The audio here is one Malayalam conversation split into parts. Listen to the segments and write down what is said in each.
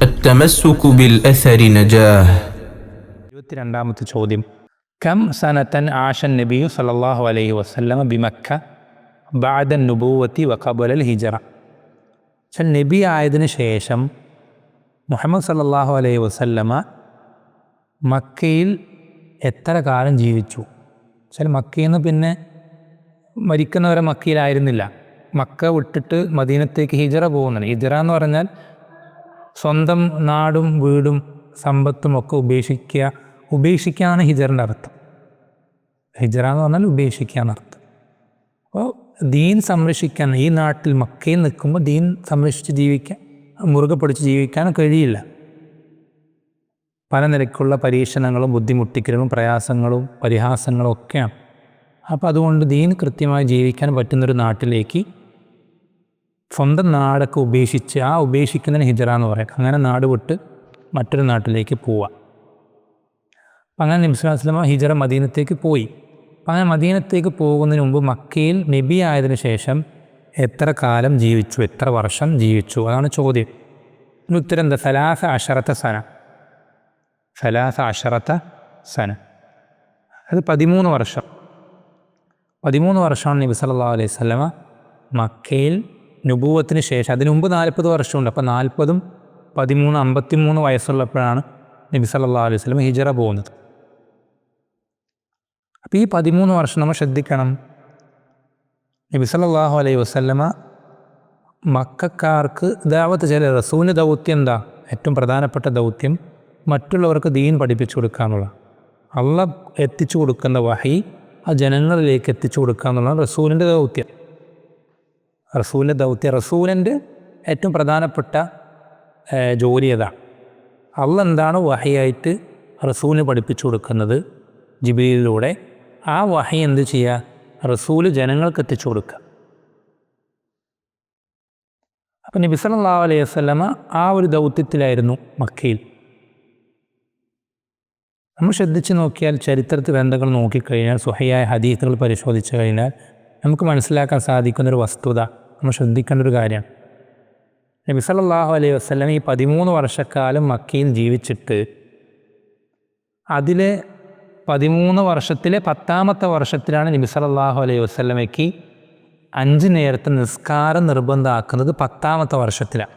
التمسك بالأثر نجاه. 22ാമത്തെ ചോദ്യം. കം സനതൻ ആശൻ നബിയു സല്ലല്ലാഹു അലൈഹി വസല്ലമ ബിമക്ക ബഅദ നുബുവത്തി വഖബലൽ ഹിജറ. നബി ആയതിനു ശേഷം മുഹമ്മദ് സല്ലല്ലാഹു അലൈഹി വസല്ലമ മക്കയിൽ എത്ര കാലം ജീവിച്ചു? മക്കയിൽ നിന്ന് പിന്നെ മരിക്കുന്നവരെ മക്കയിലായിരുന്നില്ല. മക്ക വിട്ടിട്ട് മദീനത്തേക്ക് ഹിജറ പോകുന്നുണ്ട്. ഹിജറ എന്ന് പറഞ്ഞാൽ സ്വന്തം നാടും വീടും സമ്പത്തും ഒക്കെ ഉപേക്ഷിക്കുകയാണ് ഹിജറിൻ്റെ അർത്ഥം. ഹിജറ എന്ന് പറഞ്ഞാൽ ഉപേക്ഷിക്കുക എന്നർത്ഥം. അപ്പോൾ ദീൻ സംരക്ഷിക്കാൻ ഈ നാട്ടിൽ മക്കയിൽ നിൽക്കുമ്പോൾ ദീൻ സംരക്ഷിച്ച് ജീവിക്കാൻ, മുറുകെ പിടിച്ച് ജീവിക്കാൻ കഴിയില്ല. പല നിലയ്ക്കുള്ള പരീക്ഷണങ്ങളും ബുദ്ധിമുട്ടിക്കലും പ്രയാസങ്ങളും പരിഹാസങ്ങളും ഒക്കെയാണ്. അപ്പോൾ അതുകൊണ്ട് ദീൻ കൃത്യമായി ജീവിക്കാൻ പറ്റുന്നൊരു നാട്ടിലേക്ക് സ്വന്തം നാടൊക്കെ ഉപേക്ഷിച്ച്, ആ ഉപേക്ഷിക്കുന്നതിന് ഹിജറ എന്ന് പറയാം. അങ്ങനെ നാട് വിട്ട് മറ്റൊരു നാട്ടിലേക്ക് പോവാം. അപ്പം അങ്ങനെ നബി സല്ലല്ലാഹു അലൈഹി വസല്ലം ഹിജറ മദീനത്തേക്ക് പോയി. അപ്പം അങ്ങനെ മദീനത്തേക്ക് പോകുന്നതിന് മുമ്പ് മക്കയിൽ നബി ആയതിനു ശേഷം എത്ര കാലം ജീവിച്ചു, എത്ര വർഷം ജീവിച്ചു? അതാണ് ചോദ്യം. ഉത്തരം എന്താ? 13 സന. 13 സന, അത് 13 വർഷം. 13 വർഷമാണ് നബി സല്ലല്ലാഹു അലൈഹി വസല്ലമ മക്കയിൽ നുബുവത്തിന് ശേഷം. അതിനു മുമ്പ് 40 വർഷമുണ്ട്. അപ്പോൾ 40ഉം 13 53 വയസ്സുള്ളപ്പോഴാണ് നബി സല്ലല്ലാഹു അലൈഹി വസല്ലമ ഹിജറ പോകുന്നത്. അപ്പോൾ ഈ 13 വർഷം നമ്മൾ ശ്രദ്ധിക്കണം. നബി സല്ലല്ലാഹു അലൈഹി വസല്ലമ മക്കക്കാർക്ക് ദഅവത്ത് ചെയ്ത റസൂലിൻ്റെ ദൗത്യം എന്താ? ഏറ്റവും പ്രധാനപ്പെട്ട ദൗത്യം മറ്റുള്ളവർക്ക് ദീൻ പഠിപ്പിച്ചു കൊടുക്കാന്നുള്ള, അള്ളാഹ് എത്തിച്ചു കൊടുക്കുന്ന വഹി ആ ജനങ്ങളിലേക്ക് എത്തിച്ചു കൊടുക്കുക എന്നുള്ളതാണ് റസൂലിൻ്റെ ദൗത്യം. റസൂലിൻ്റെ ഏറ്റവും പ്രധാനപ്പെട്ട ജോലി അതാണ്. അള്ളാഹ് എന്താണ് വഹിയായിട്ട് റസൂലിന് പഠിപ്പിച്ചു കൊടുക്കുന്നത് ജിബ്രീലിലൂടെ, ആ വഹി എന്ത് ചെയ്യുക? റസൂല് ജനങ്ങൾക്ക് എത്തിച്ചു കൊടുക്കുക. അപ്പം നബി സല്ലല്ലാഹു അലൈഹി വസല്ലമ ആ ഒരു ദൗത്യത്തിലായിരുന്നു മക്കയിൽ. നമ്മൾ ശ്രദ്ധിച്ച് നോക്കിയാൽ, ചരിത്രത്തിൽ ഗ്രന്ഥങ്ങൾ നോക്കിക്കഴിഞ്ഞാൽ, സ്വഹീഹായ ഹദീസുകൾ പരിശോധിച്ച് കഴിഞ്ഞാൽ നമുക്ക് മനസ്സിലാക്കാൻ സാധിക്കുന്നൊരു വസ്തുത, നമ്മൾ ശ്രദ്ധിക്കേണ്ട ഒരു കാര്യമാണ്. നബി സല്ലല്ലാഹു അലൈഹി വസല്ലം ഈ 13 വർഷക്കാലം മക്കയിൽ ജീവിച്ചിട്ട് അതിലെ 13 വർഷത്തിലെ 10ാമത്തെ വർഷത്തിലാണ് നബി സല്ലല്ലാഹു അലൈഹി വസല്ലമയ്ക്ക് 5 നേരത്തെ നിസ്കാരം നിർബന്ധമാക്കുന്നത് 10ാമത്തെ വർഷത്തിലാണ്.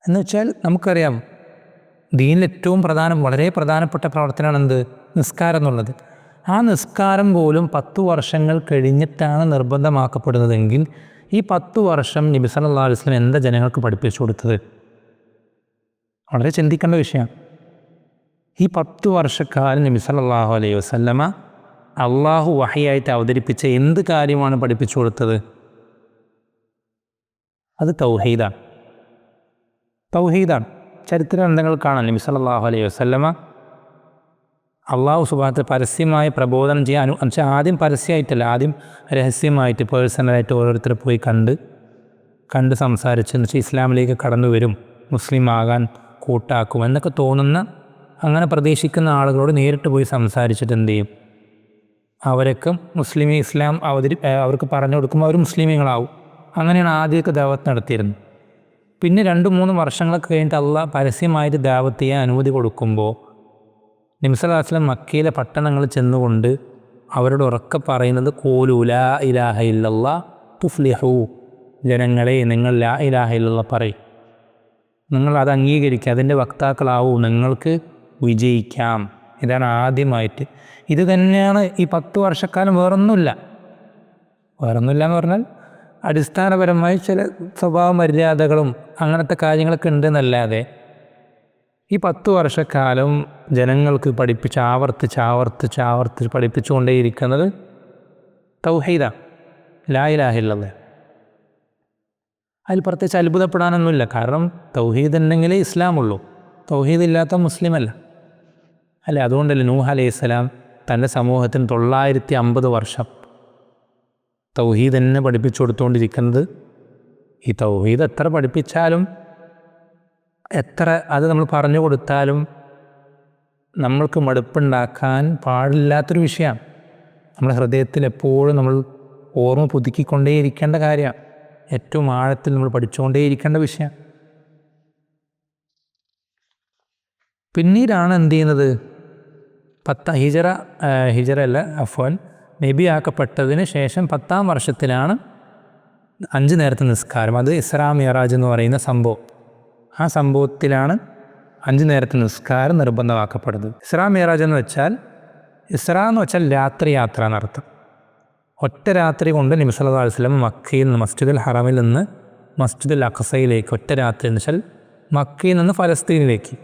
എന്നുവെച്ചാൽ നമുക്കറിയാം, ദീനിൽ ഏറ്റവും വളരെ പ്രധാനപ്പെട്ട പ്രവർത്തനമാണ് എന്ത്? നിസ്കാരം എന്നുള്ളത്. ആ നിസ്കാരം പോലും 10 വർഷങ്ങൾ കഴിഞ്ഞിട്ടാണ് നിർബന്ധമാക്കപ്പെടുന്നതെങ്കിൽ ഈ 10 വർഷം നബി സല്ലല്ലാഹു അലൈഹി വസല്ലം എന്താ ജനങ്ങൾക്ക് പഠിപ്പിച്ചു കൊടുത്തത്? വളരെ ചിന്തിക്കേണ്ട വിഷയമാണ്. ഈ 10 വർഷക്കാലം നബി സല്ലല്ലാഹു അലൈഹി വസല്ലമ അള്ളാഹു വഹിയായിട്ട് അവതരിപ്പിച്ച എന്ത് കാര്യമാണ് പഠിപ്പിച്ചു കൊടുത്തത്? അത് തൗഹീദാണ്. ചരിത്ര ഗ്രന്ഥങ്ങൾ കാണാൻ നബി സല്ലല്ലാഹു അലൈഹി വസല്ലമ അള്ളാഹു സുബ്ഹാനഹു പരസ്യമായി പ്രബോധനം ചെയ്യാൻ, ആദ്യം പരസ്യമായിട്ടല്ല, ആദ്യം രഹസ്യമായിട്ട് പേഴ്സണലായിട്ട് ഓരോരുത്തരെ പോയി കണ്ട് സംസാരിച്ച്, എന്നുവെച്ചാൽ ഇസ്ലാമിലേക്ക് കടന്നു വരും, മുസ്ലിം ആകാൻ കൂട്ടാക്കും എന്നൊക്കെ തോന്നുന്ന, അങ്ങനെ പ്രതീക്ഷിക്കുന്ന ആളുകളോട് നേരിട്ട് പോയി സംസാരിച്ചിട്ട് എന്ത് ചെയ്യും? അവരൊക്കെ ഇസ്ലാം അവർക്ക് പറഞ്ഞു കൊടുക്കുമ്പോൾ അവർ മുസ്ലിമീങ്ങളാവും. അങ്ങനെയാണ് ആദ്യമൊക്കെ ദഅവത്ത് നടത്തിയിരുന്നത്. പിന്നെ 2-3 വർഷങ്ങളൊക്കെ കഴിഞ്ഞിട്ട് അള്ളാഹ് പരസ്യമായിട്ട് ദഅവത്ത് ചെയ്യാൻ അനുമതി കൊടുക്കുമ്പോൾ നബി സല്ലല്ലാഹു അലൈഹി വസല്ലം മക്കയിലെ പട്ടണങ്ങളിൽ ചെന്നുകൊണ്ട് അവരോട് ഉറക്കെ പറയുന്നത്, ഖൂലൂ ലാ ഇലാഹ ഇല്ലല്ലാഹ് തുഫ്ലിഹൂ, ജനങ്ങളെ നിങ്ങൾ ലാ ഇലാഹ ഇല്ലല്ലാഹ് പറയും, നിങ്ങൾ അത് അംഗീകരിക്കുക, അതിൻ്റെ വക്താക്കളാവൂ, നിങ്ങൾക്ക് വിജയിക്കാം. ഇതാണ് ആദ്യമായിട്ട്. ഇത് തന്നെയാണ് ഈ 10 വർഷക്കാലം. വേറൊന്നുമില്ല എന്ന് പറഞ്ഞാൽ അടിസ്ഥാനപരമായി ചില സ്വഭാവ മര്യാദകളും അങ്ങനത്തെ കാര്യങ്ങളൊക്കെ ഉണ്ടെന്നല്ലാതെ ഈ 10 വർഷക്കാലം ജനങ്ങൾക്ക് ആവർത്തിച്ച് പഠിപ്പിച്ചുകൊണ്ടേയിരിക്കുന്നത് തൗഹീദാണ്, ലാ ഇലാഹ ഇല്ലല്ലാഹ്. അതിൽ പ്രത്യേകിച്ച് അത്ഭുതപ്പെടാനൊന്നുമില്ല. കാരണം തൗഹീദ് ഉണ്ടെങ്കിലേ ഇസ്ലാമുള്ളൂ, തൗഹീദ് ഇല്ലാത്ത മുസ്ലിമല്ല അല്ലേ? അതുകൊണ്ടല്ലേ നൂഹ് അലൈഹിസ്സലാം തൻ്റെ സമൂഹത്തിന് 950 വർഷം തൗഹീദ് തന്നെ പഠിപ്പിച്ചു കൊടുത്തുകൊണ്ടിരിക്കുന്നത്. ഈ തൗഹീദ് എത്ര പഠിപ്പിച്ചാലും, എത്ര അത് നമ്മൾ പറഞ്ഞു കൊടുത്താലും നമ്മൾക്ക് മടുപ്പുണ്ടാക്കാൻ പാടില്ലാത്തൊരു വിഷയമാണ്. നമ്മുടെ ഹൃദയത്തിൽ എപ്പോഴും നമ്മൾ ഓർമ്മ പുതുക്കിക്കൊണ്ടേയിരിക്കേണ്ട കാര്യമാണ്. ഏറ്റവും ആഴത്തിൽ നമ്മൾ പഠിച്ചുകൊണ്ടേയിരിക്കേണ്ട വിഷയം. പിന്നീടാണ് എന്ത് ചെയ്യുന്നത്, ഹിജറ അല്ല അഫ്വാൻ, നബി ആക്കപ്പെട്ടതിന് ശേഷം 10-ാം വർഷത്തിലാണ് 5 നേരത്തെ നിസ്കാരം, അത് ഇസ്രാ മിഅ്റാജ് എന്ന് പറയുന്ന സംഭവം. ആ സംഭവത്തിലാണ് 5 നേരത്തെ നിസ്കാരം നിർബന്ധമാക്കപ്പെടുന്നത്. ഇസ്രാ മിഅ്റാജ് എന്ന് വെച്ചാൽ, ഇസ്രാ എന്ന് വെച്ചാൽ രാത്രി യാത്ര എന്നർത്ഥം. ഒറ്റ രാത്രി കൊണ്ട് നബി സല്ലല്ലാഹു അലൈഹി വസല്ലം മക്കയിൽ നിന്ന്, മസ്ജിദുൽ ഹറമിൽ നിന്ന് മസ്ജിദുൽ അഖ്സയിലേക്ക് ഒറ്റ രാത്രി എന്ന് വെച്ചാൽ മക്കയിൽ നിന്ന് ഫലസ്തീനിലേക്ക്.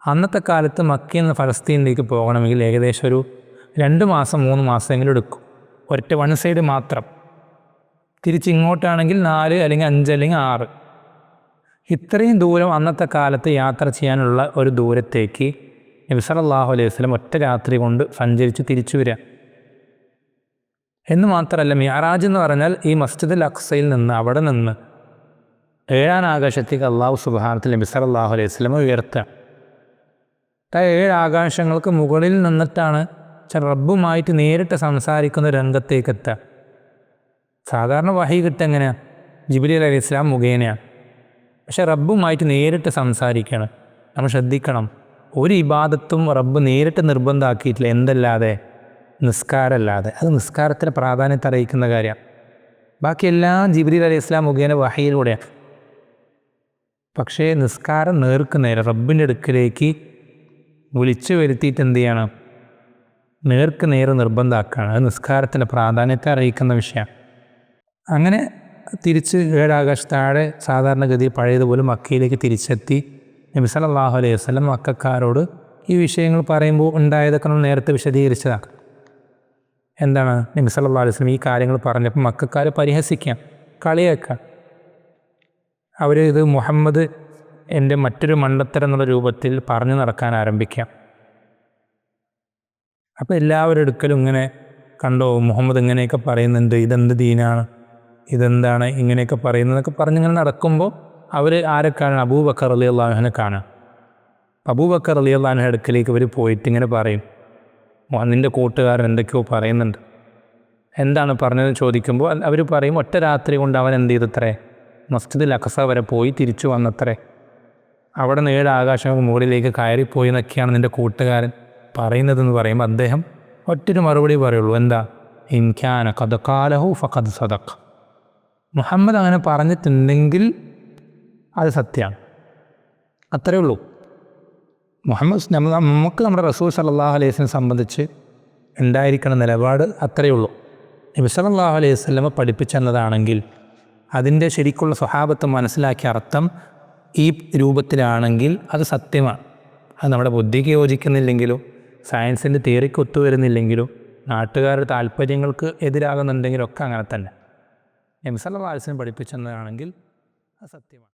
അന്നത്തെ കാലത്ത് മക്കയിൽ നിന്ന് ഫലസ്തീനിലേക്ക് പോകണമെങ്കിൽ ഏകദേശം ഒരു 2 മാസം 3 മാസമെങ്കിലും എടുക്കും, ഒറ്റ വൺ സൈഡ് മാത്രം. തിരിച്ചിങ്ങോട്ടാണെങ്കിൽ 4 അല്ലെങ്കിൽ 5 അല്ലെങ്കിൽ 6. ഇത്രയും ദൂരം അന്നത്തെ കാലത്ത് യാത്ര ചെയ്യാനുള്ള ഒരു ദൂരത്തേക്ക് നബി സല്ലല്ലാഹു അലൈഹി വസല്ലം ഒറ്റ രാത്രി കൊണ്ട് സഞ്ചരിച്ച് തിരിച്ചു വരിക. എന്ന് മാത്രമല്ല, മിഅ്റാജ് എന്ന് പറഞ്ഞാൽ ഈ മസ്ജിദുൽ അഖ്സയിൽ നിന്ന്, അവിടെ നിന്ന് 7-ാം ആകാശത്തേക്ക് അള്ളാഹു സുബ്ഹാനഹു വ തആല നബി സല്ലല്ലാഹു അലൈഹി വസല്ലം ഉയർത്തുക. 7 ആകാശങ്ങൾക്ക് മുകളിൽ നിന്നിട്ടാണ് റബ്ബുമായിട്ട് നേരിട്ട് സംസാരിക്കുന്ന രംഗത്തേക്ക് എത്തുക. സാധാരണ വഹി കിട്ടുക എങ്ങനെയാണ്? ജിബ്രീൽ അലൈഹി ഇസ്ലാം മുഖേനയാണ്. പക്ഷെ റബ്ബുമായിട്ട് നേരിട്ട് സംസാരിക്കണം. നമ്മൾ ശ്രദ്ധിക്കണം, ഒരു ഇബാദത്തും റബ്ബ് നേരിട്ട് നിർബന്ധമാക്കിയിട്ടില്ല, എന്തല്ലാതെ, നിസ്കാരമല്ലാതെ. അത് നിസ്കാരത്തിൻ്റെ പ്രാധാന്യത്തെ അറിയിക്കുന്ന കാര്യമാണ്. ബാക്കിയെല്ലാം ജിബ്രീൽ അലൈഹി ഇസ്ലാം മുഖേന വഹിയിലൂടെയാണ്. പക്ഷേ നിസ്കാരം നേർക്ക് നേരെ റബ്ബിൻ്റെ അടുക്കിലേക്ക് വിളിച്ചു വരുത്തിയിട്ട് എന്ത് ചെയ്യണം? നേർക്ക് നേരെ നിർബന്ധമാക്കുകയാണ്. അത് നിസ്കാരത്തിൻ്റെ പ്രാധാന്യത്തെ അറിയിക്കുന്ന വിഷയമാണ്. അങ്ങനെ തിരിച്ച് 7 ആകാശത്താഴെ സാധാരണഗതി പഴയതുപോലെ മക്കയിലേക്ക് തിരിച്ചെത്തി നബി സല്ലല്ലാഹു അലൈഹി വസല്ലം മക്കക്കാരോട് ഈ വിഷയങ്ങൾ പറയുമ്പോൾ ഉണ്ടായതൊക്കെ നമ്മൾ നേരത്തെ വിശദീകരിച്ചതാണ്. എന്താണ്? നബി സല്ലല്ലാഹു അലൈഹി വസല്ലം ഈ കാര്യങ്ങൾ പറഞ്ഞപ്പോൾ മക്കക്കാരെ പരിഹസിക്കാം, കളിയാക്കാം. അവർ ഇത് മുഹമ്മദ് എൻ്റെ മറ്റൊരു മണ്ടത്തരം എന്നുള്ള രൂപത്തിൽ പറഞ്ഞു നടക്കാൻ ആരംഭിക്കാം. അപ്പോൾ എല്ലാവരും എടുക്കലും ഇങ്ങനെ, കണ്ടോ മുഹമ്മദ് ഇങ്ങനെയൊക്കെ പറയുന്നുണ്ട്, ഇതെന്ത് ദീനാണ്, ഇതെന്താണ് ഇങ്ങനെയൊക്കെ പറയുന്നതൊക്കെ പറഞ്ഞിങ്ങനെ നടക്കുമ്പോൾ അവർ ആരെ കാണാൻ? അബൂബക്കർ റളിയല്ലാഹു അൻഹുവിനെ കാണാം. അബൂബക്കർ റളിയല്ലാഹു അൻഹു അടുക്കലേക്ക് ഇവർ പോയിട്ട് ഇങ്ങനെ പറയും, നിൻ്റെ കൂട്ടുകാരൻ എന്തൊക്കെയോ പറയുന്നുണ്ട്. എന്താണ് പറഞ്ഞതെന്ന് ചോദിക്കുമ്പോൾ അവർ പറയും, ഒറ്റ രാത്രി കൊണ്ട് അവൻ എന്ത് ചെയ്തത്രേ, മസ്ജിദുൽ അഖ്സ വരെ പോയി തിരിച്ചു വന്നത്രേ, അവിടെ നിന്ന് 7 ആകാശങ്ങൾക്ക് മുകളിലേക്ക് കയറിപ്പോയി എന്നൊക്കെയാണ് നിൻ്റെ കൂട്ടുകാരൻ പറയുന്നതെന്ന് പറയുമ്പോൾ അദ്ദേഹം ഒറ്റൊരു മറുപടി പറയുള്ളൂ, എന്താ? ഇൻ കാന ഖദ് ഖാലഹു ഫഖദ് സദഖ. മുഹമ്മദ് അങ്ങനെ പറഞ്ഞിട്ടുണ്ടെങ്കിൽ അത് സത്യമാണ്. അത്രയേ ഉള്ളൂ. നമുക്ക് നമ്മുടെ റസൂൽ സല്ലല്ലാഹു അലൈഹി വസല്ലം സംബന്ധിച്ച് ഉണ്ടായിരിക്കുന്ന നിലപാട് അത്രയേ ഉള്ളൂ. നബി സല്ലല്ലാഹു അലൈഹി വസല്ലം പഠിപ്പിച്ചെന്നതാണെങ്കിൽ അതിൻ്റെ ശരിക്കുള്ള സ്വഹാബത്ത് മനസ്സിലാക്കിയ അർത്ഥം ഈ രൂപത്തിലാണെങ്കിൽ അത് സത്യമാണ്. അത് നമ്മുടെ ബുദ്ധിക്ക് യോജിക്കുന്നില്ലെങ്കിലും സയൻസിൻ്റെ തിയറിക്ക് ഒത്തുവരുന്നില്ലെങ്കിലും നാട്ടുകാരുടെ താല്പര്യങ്ങൾക്ക് എതിരാകുന്നുണ്ടെങ്കിലൊക്കെ അങ്ങനെ തന്നെ. നബി സല്ലല്ലാഹു അലൈഹി വസല്ലം പഠിപ്പിച്ചെന്നതാണെങ്കിൽ അത് സത്യമാണ്.